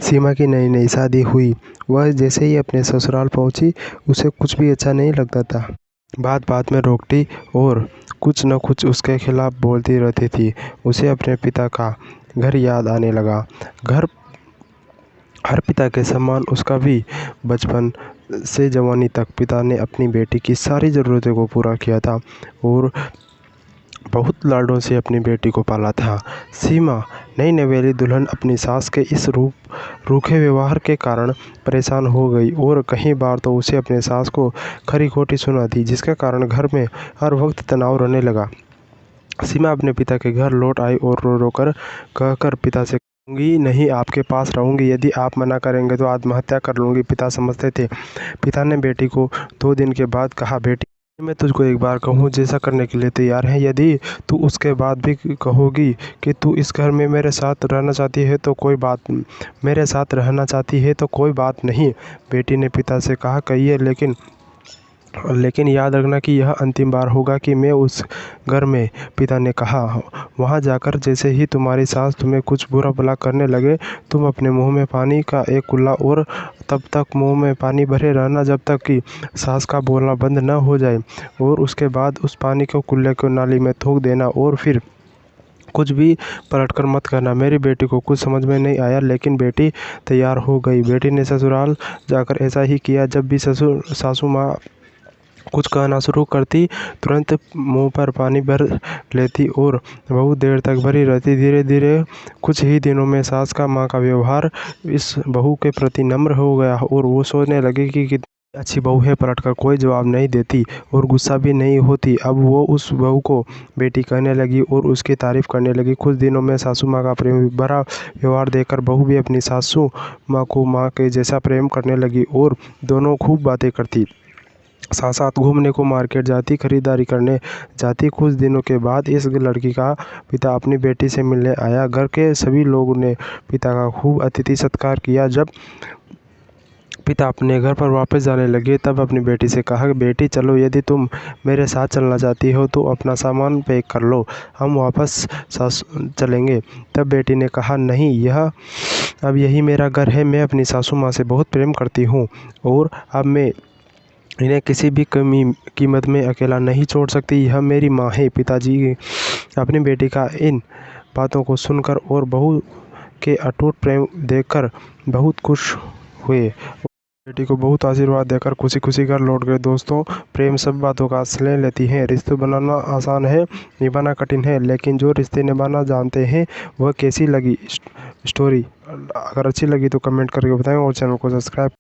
सीमा की नई नई शादी हुई। वह जैसे ही अपने ससुराल पहुंची उसे कुछ भी अच्छा नहीं लगता था। बात बात में रोकती और कुछ न कुछ उसके खिलाफ बोलती रहती थी। उसे अपने पिता का घर याद आने लगा। घर हर पिता के समान उसका भी बचपन से जवानी तक पिता ने अपनी बेटी की सारी ज़रूरतों को पूरा किया था और बहुत लाडों से अपनी बेटी को पाला था। सीमा नई नवेली दुल्हन अपनी सास के इस रूखे व्यवहार के कारण परेशान हो गई और कई बार तो उसे अपने सास को खरी खोटी सुनाती, जिसके कारण घर में हर वक्त तनाव रहने लगा। सीमा अपने पिता के घर लौट आई और रो रो कर कहकर पिता से कहूँगी नहीं, आपके पास रहूँगी। यदि आप मना करेंगे तो आत्महत्या कर लूँगी। पिता समझते थे। पिता ने बेटी को 2 दिन के बाद कहा, बेटी मैं तुझको एक बार कहूँ, जैसा करने के लिए तैयार है। यदि तू उसके बाद भी कहोगी कि तू इस घर में मेरे साथ रहना चाहती है तो कोई बात नहीं। बेटी ने पिता से कहा, कहिए, लेकिन याद रखना कि यह अंतिम बार होगा कि मैं उस घर में। पिता ने कहा, वहाँ जाकर जैसे ही तुम्हारी सास तुम्हें कुछ बुरा भला करने लगे, तुम अपने मुंह में पानी का एक कुल्ला और तब तक मुंह में पानी भरे रहना जब तक कि सास का बोलना बंद न हो जाए, और उसके बाद उस पानी को कुल्ले को नाली में थूक देना और फिर कुछ भी पलटकर मत करना। मेरी बेटी को कुछ समझ में नहीं आया, लेकिन बेटी तैयार हो गई। बेटी ने ससुराल जाकर ऐसा ही किया। जब भी सासू माँ कुछ कहना शुरू करती, तुरंत मुंह पर पानी भर लेती और बहुत देर तक भरी रहती। धीरे धीरे कुछ ही दिनों में सास का माँ का व्यवहार इस बहू के प्रति नम्र हो गया और वो सोचने लगी कि कितनी अच्छी बहू है, पलटकर कोई जवाब नहीं देती और गुस्सा भी नहीं होती। अब वो उस बहू को बेटी कहने लगी और उसकी तारीफ करने लगी। कुछ दिनों में सासू माँ का प्रेम भरा व्यवहार देखकर बहू भी अपनी सासू माँ को माँ के जैसा प्रेम करने लगी और दोनों खूब बातें करती, साथ साथ घूमने को मार्केट जाती, खरीदारी करने जाती। कुछ दिनों के बाद इस लड़की का पिता अपनी बेटी से मिलने आया। घर के सभी लोगों ने पिता का खूब अतिथि सत्कार किया। जब पिता अपने घर पर वापस जाने लगे तब अपनी बेटी से कहा, बेटी चलो, यदि तुम मेरे साथ चलना चाहती हो तो अपना सामान पैक कर लो, हम वापस चलेंगे। तब बेटी ने कहा, नहीं, अब यही मेरा घर है। मैं अपनी सासू माँ से बहुत प्रेम करती हूँ और अब मैं इन्हें किसी भी कीमत में अकेला नहीं छोड़ सकती। यह मेरी माँ है। पिताजी अपनी बेटी का इन बातों को सुनकर और बहू के अटूट प्रेम देखकर बहुत खुश हुए। बेटी को बहुत आशीर्वाद देकर खुशी खुशी घर लौट गए। दोस्तों, प्रेम सब बातों का आश्रय लेती है। रिश्ते बनाना आसान है, निभाना कठिन है, लेकिन जो रिश्ते निभाना जानते हैं वह कैसी लगी स्टोरी। अगर अच्छी लगी तो कमेंट करके बताएं और चैनल को सब्सक्राइब